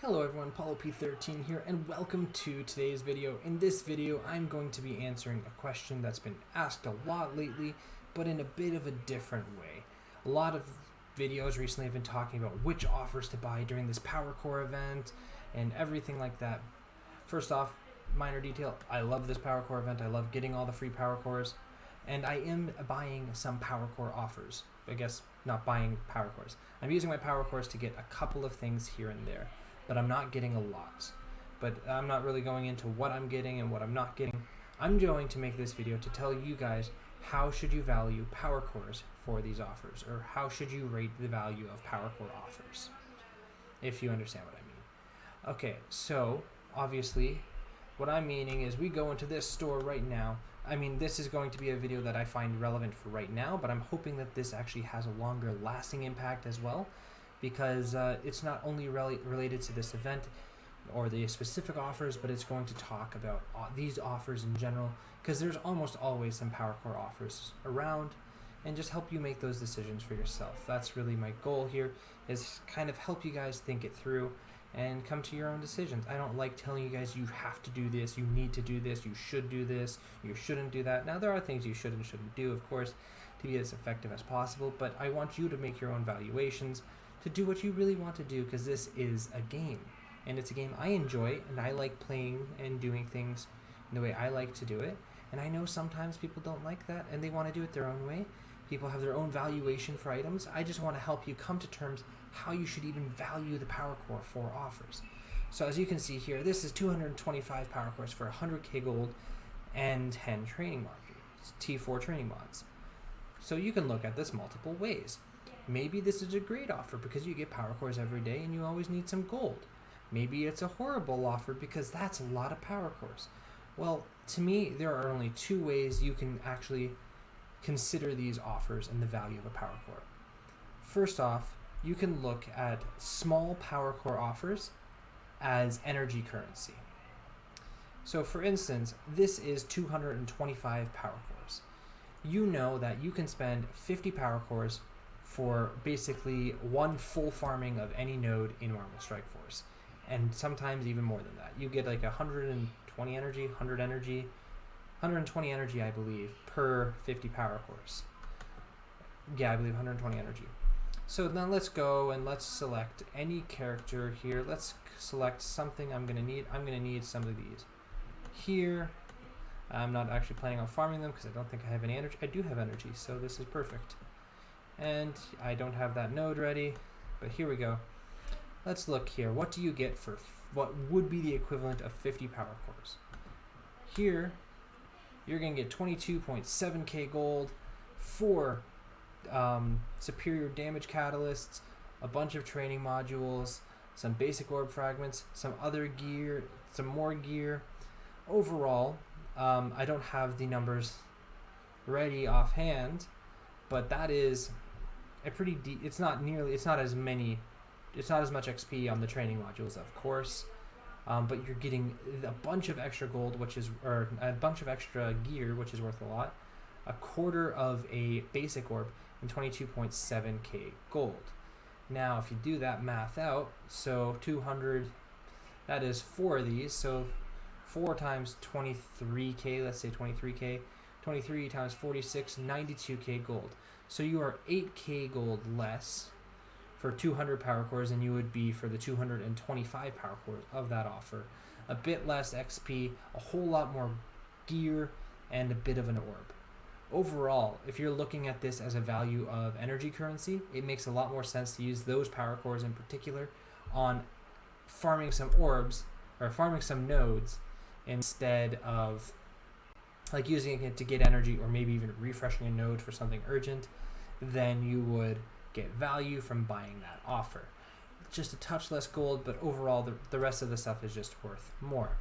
Hello everyone, Paulo P13 here, and welcome to today's video. In this video, I'm going to be answering a question that's been asked a lot lately, but in a bit of a different way. A lot of videos recently have been talking about which offers to buy during this Power Core event and everything like that. First off, minor detail, I love this Power Core event. I love getting all the free Power Cores, and I am buying some Power Core offers. I guess not buying Power Cores. I'm using my Power Cores to get a couple of things here and there, but I'm not getting a lot. But I'm not really going into what I'm getting and what I'm not getting. I'm going to make this video to tell you guys how should you value Power Cores for these offers, or how should you rate the value of Power Core offers, if you understand what I mean. Okay, so obviously what I'm meaning is we go into this store right now. I mean, this is going to be a video that I find relevant for right now, but I'm hoping that this actually has a longer lasting impact as well, because it's not only related to this event or the specific offers, but it's going to talk about these offers in general, because there's almost always some Power Core offers around, and just help you make those decisions for yourself. That's really my goal here, is kind of help you guys think it through and come to your own decisions. I don't like telling you guys you have to do this, you need to do this, you should do this, you shouldn't do that. Now, there are things you should and shouldn't do, of course, to be as effective as possible, but I want you to make your own valuations, to do what you really want to do, because this is a game, and it's a game I enjoy, and I like playing and doing things in the way I like to do it. And I know sometimes people don't like that and they want to do it their own way. People have their own valuation for items. I just want to help you come to terms how you should even value the Power Core for offers. So as you can see here, this is 225 Power Cores for 100k gold and 10 training modules, T4 training mods. So you can look at this multiple ways. Maybe this is a great offer because you get Power Cores every day and you always need some gold. Maybe it's a horrible offer because that's a lot of Power Cores. Well, to me, there are only two ways you can actually consider these offers and the value of a Power Core. First off, you can look at small Power Core offers as energy currency. So for instance, this is 225 Power Cores. You know that you can spend 50 Power Cores for basically one full farming of any node in Marvel Strike Force, and sometimes even more than that. You get like 120 energy, 100 energy, 120 energy, I believe, per 50 Power Cores. Yeah, I believe 120 energy. So now let's go and let's select any character here. Let's select something I'm gonna need. I'm gonna need some of these here. I'm not actually planning on farming them because I don't think I have any energy. I do have energy, so this is perfect. And I don't have that node ready, but here we go. Let's look here. What do you get for what would be the equivalent of 50 Power Cores? Here, you're going to get 22.7k gold, 4 superior damage catalysts, a bunch of training modules, some basic orb fragments, some other gear, some more gear. Overall, I don't have the numbers ready offhand, but that is a pretty it's not as much XP on the training modules, of course, but you're getting a bunch of extra gold, or a bunch of extra gear, which is worth a lot, a quarter of a basic orb, and 22.7k gold. Now, if you do that math out, so 200, that is 4 of these, so 4 times 23k, let's say 23k, 23 times 46, 92k gold. So you are 8k gold less for 200 Power Cores than you would be for the 225 Power Cores of that offer. A bit less XP, a whole lot more gear, and a bit of an orb. Overall, if you're looking at this as a value of energy currency, it makes a lot more sense to use those Power Cores in particular on farming some orbs or farming some nodes instead of like using it to get energy, or maybe even refreshing a node for something urgent. Then you would get value from buying that offer. Just a touch less gold, but overall the rest of the stuff is just worth more.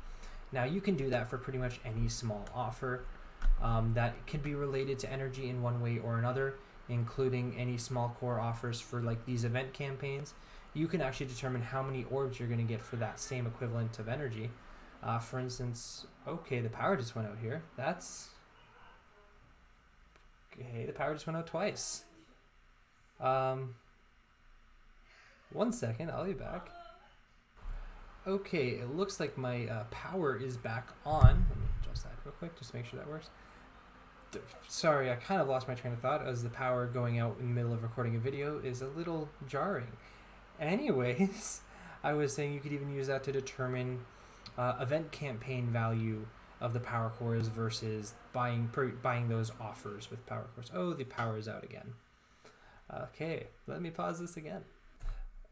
Now you can do that for pretty much any small offer that can be related to energy in one way or another, including any small core offers for like these event campaigns. You can actually determine how many orbs you're going to get for that same equivalent of energy. For instance, okay, the power just went out here. That's okay, the power just went out twice. 1 second, I'll be back. Okay, it looks like my power is back on. Let me adjust that real quick just to make sure that works. Sorry, I kind of lost my train of thought as the power going out in the middle of recording a video is a little jarring. Anyways, I was saying you could even use that to determine event campaign value of the power cores versus buying those offers with power cores. Oh, the power is out again. Okay, let me pause this again.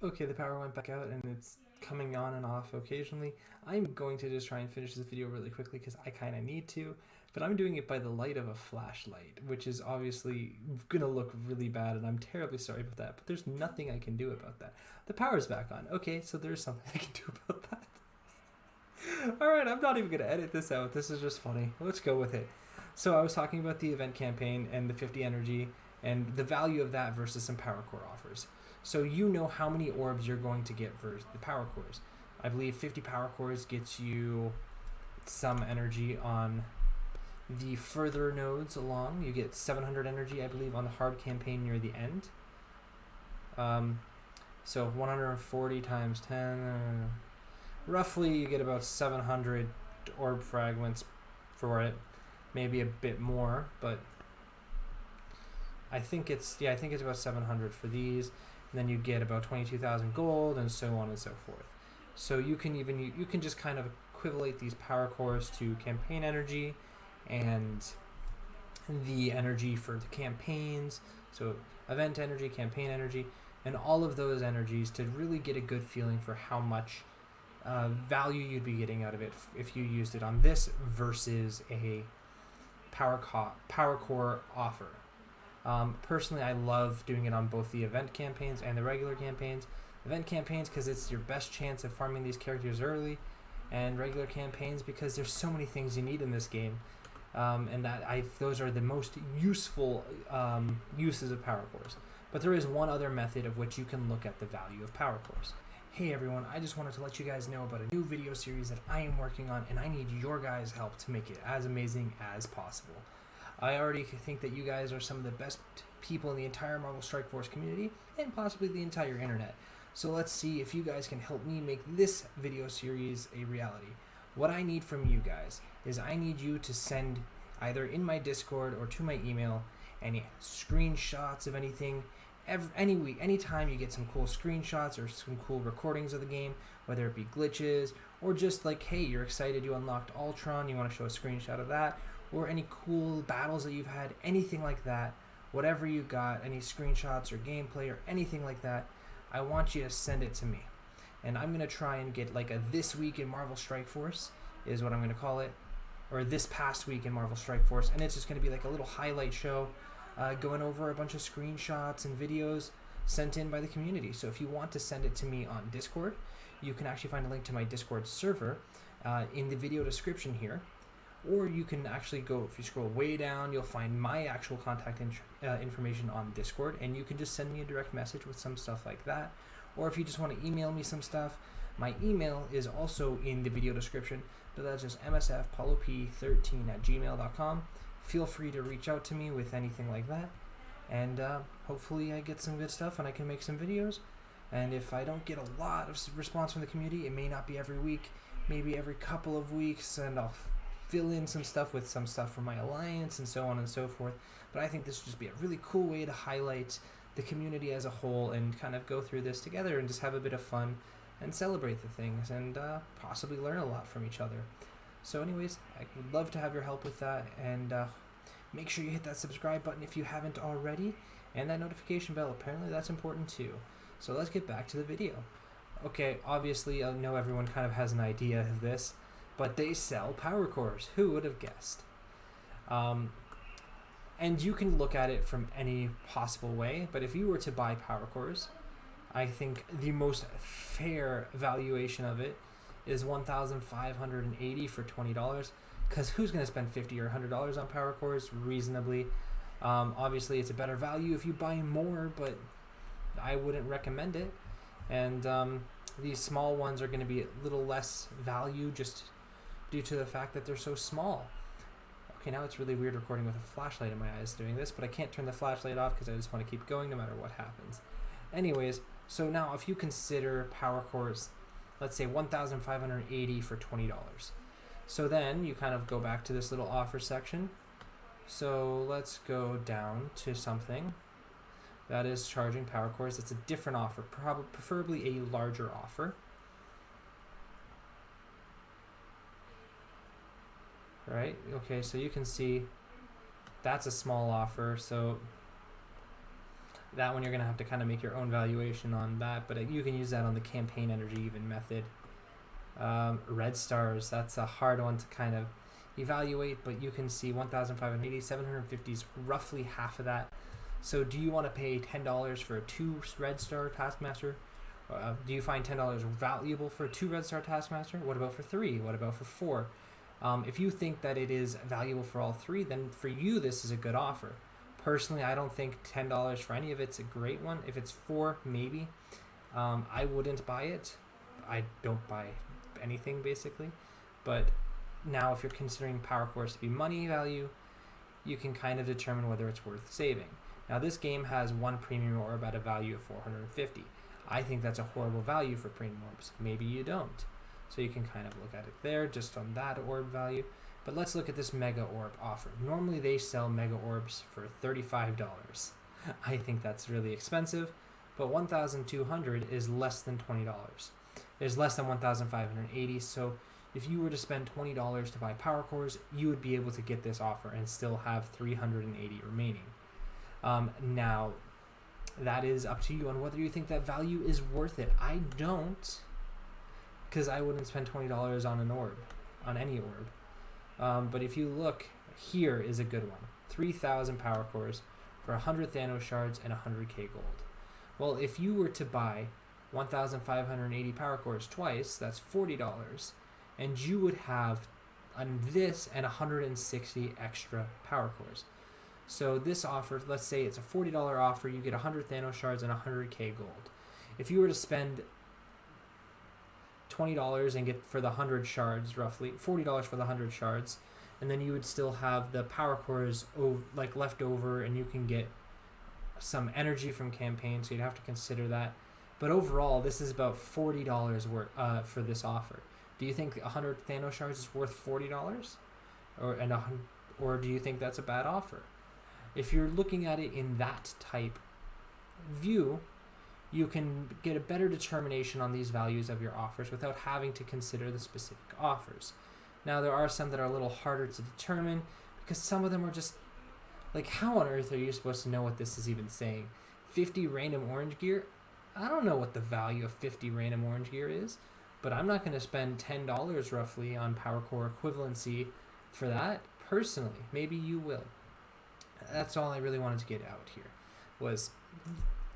Okay, the power went back out and it's coming on and off occasionally. I'm going to just try and finish this video really quickly because I kind of need to, but I'm doing it by the light of a flashlight, which is obviously going to look really bad, and I'm terribly sorry about that, but there's nothing I can do about that. The power's back on. Okay, so there's something I can do about that. Alright, I'm not even going to edit this out. This is just funny. Let's go with it. So I was talking about the event campaign and the 50 energy and the value of that versus some power core offers. So you know how many orbs you're going to get for the power cores. I believe 50 power cores gets you some energy on the further nodes along. You get 700 energy, I believe, on the hard campaign near the end. So 140 times 10, roughly you get about 700 orb fragments for it. Maybe a bit more, but I think it's about 700 for these. And then you get about 22,000 gold and so on and so forth. So you can just kind of equivalent these power cores to campaign energy and the energy for the campaigns. So event energy, campaign energy, and all of those energies to really get a good feeling for how much value you'd be getting out of it if you used it on this versus a power core offer. Personally, I love doing it on both the event campaigns and the regular campaigns. Event campaigns because it's your best chance of farming these characters early, and regular campaigns because there's so many things you need in this game, and those are the most useful uses of power cores. But there is one other method of which you can look at the value of power cores. Hey everyone, I just wanted to let you guys know about a new video series that I am working on, and I need your guys' help to make it as amazing as possible. I already think that you guys are some of the best people in the entire Marvel Strike Force community, and possibly the entire internet. So let's see if you guys can help me make this video series a reality. What I need from you guys is I need you to send either in my Discord or to my email any screenshots of anything. Any week, anytime you get some cool screenshots or some cool recordings of the game, whether it be glitches or just like, hey, you're excited you unlocked Ultron, you want to show a screenshot of that, or any cool battles that you've had, anything like that, whatever you got, any screenshots or gameplay or anything like that, I want you to send it to me. And I'm going to try and get like a This Week in Marvel Strike Force is what I'm going to call it, or This Past Week in Marvel Strike Force, and it's just going to be like a little highlight show going over a bunch of screenshots and videos sent in by the community. So if you want to send it to me on Discord, you can actually find a link to my Discord server in the video description here. Or you can actually go, if you scroll way down, you'll find my actual contact information on Discord, and you can just send me a direct message with some stuff like that. Or if you just want to email me some stuff, my email is also in the video description, but that's just msfpaulop13@gmail.com. Feel free to reach out to me with anything like that, and hopefully I get some good stuff and I can make some videos. And if I don't get a lot of response from the community, it may not be every week, maybe every couple of weeks, and I'll fill in some stuff with some stuff from my alliance and so on and so forth. But I think this would just be a really cool way to highlight the community as a whole and kind of go through this together and just have a bit of fun and celebrate the things and possibly learn a lot from each other. So anyways, I would love to have your help with that, and make sure you hit that subscribe button if you haven't already, and that notification bell. Apparently that's important too. So let's get back to the video. Okay, obviously I know everyone kind of has an idea of this, but they sell power cores. Who would have guessed? And you can look at it from any possible way, but if you were to buy power cores, I think the most fair valuation of it is $1,580 for $20, because who's going to spend $50 or $100 on power cores reasonably? Obviously it's a better value if you buy more, but I wouldn't recommend it. And these small ones are going to be a little less value just due to the fact that they're so small. Okay, now it's really weird recording with a flashlight in my eyes doing this, but I can't turn the flashlight off because I just want to keep going no matter what happens. Anyways, so now if you consider power cores let's say 1,580 for $20. So then you kind of go back to this little offer section. So let's go down to something that is charging power cores. It's a different offer, preferably a larger offer. Right? Okay, so you can see that's a small offer. So that one you're going to have to kind of make your own valuation on that, but you can use that on the campaign energy even method. Red stars, that's a hard one to kind of evaluate, but you can see 1,580, 750 is roughly half of that. So do you want to pay $10 for a 2 red star taskmaster? Do you find $10 valuable for a 2 red star taskmaster? What about for 3? What about for 4? If you think that it is valuable for all 3, then for you this is a good offer. Personally, I don't think $10 for any of it's a great one. If it's 4, maybe. I wouldn't buy it. I don't buy anything basically. But now if you're considering power cores to be money value, you can kind of determine whether it's worth saving. Now this game has 1 premium orb at a value of 450. I think that's a horrible value for premium orbs. Maybe you don't. So you can kind of look at it there just on that orb value. But let's look at this mega orb offer. Normally they sell mega orbs for $35. I think that's really expensive, but 1,200 is less than $20. It's less than 1,580. So if you were to spend $20 to buy power cores, you would be able to get this offer and still have 380 remaining. Now, that is up to you on whether you think that value is worth it. I don't, because I wouldn't spend $20 on an orb, on any orb. But if you look, here is a good one. 3,000 power cores for 100 Thanos shards and 100k gold. Well, if you were to buy 1,580 power cores twice, that's $40, and you would have this and 160 extra power cores. So this offer, let's say it's a $40 offer, you get 100 Thanos shards and 100k gold. If you were to spend $20 and get for the 100 shards, roughly $40 for the 100 shards, and then you would still have the power cores like left over, and you can get some energy from campaign, so you'd have to consider that. But overall, this is about $40 worth for this offer. Do you think 100 Thanos shards is worth $40, or do you think that's a bad offer? If you're looking at it in that type view, you can get a better determination on these values of your offers without having to consider the specific offers. Now, there are some that are a little harder to determine because some of them are just like, how on earth are you supposed to know what this is even saying? 50 random orange gear? I don't know what the value of 50 random orange gear is, but I'm not going to spend $10 roughly on power core equivalency for that personally. Maybe you will. That's all I really wanted to get out here, was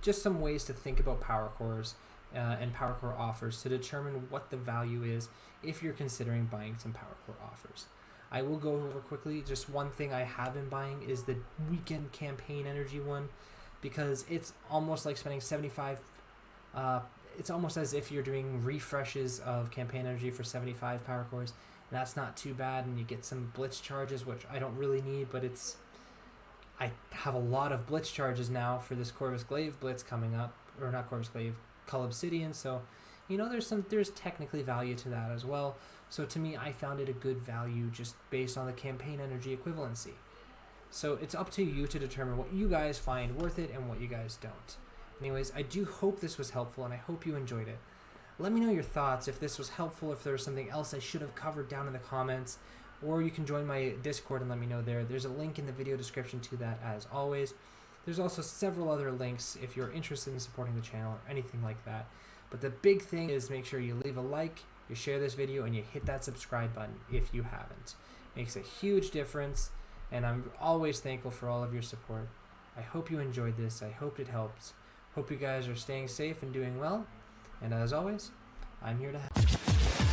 just some ways to think about power cores and power core offers to determine what the value is if you're considering buying some power core offers. I will go over quickly. Just one thing I have been buying is the weekend campaign energy one, because it's almost like spending 75. It's almost as if you're doing refreshes of campaign energy for 75 power cores, and that's not too bad. And you get some blitz charges, which I don't really need, but I have a lot of blitz charges now for this Corvus Glaive blitz coming up, or not Corvus Glaive, Cull Obsidian. So, you know, there's technically value to that as well. So to me, I found it a good value just based on the campaign energy equivalency. So it's up to you to determine what you guys find worth it and what you guys don't. Anyways, I do hope this was helpful, and I hope you enjoyed it. Let me know your thoughts, if this was helpful, if there was something else I should have covered down in the comments, or you can join my Discord and let me know there. There's a link in the video description to that as always. There's also several other links if you're interested in supporting the channel or anything like that. But the big thing is make sure you leave a like, you share this video, and you hit that subscribe button if you haven't. It makes a huge difference, and I'm always thankful for all of your support. I hope you enjoyed this. I hope it helps. Hope you guys are staying safe and doing well. And as always, I'm here to help.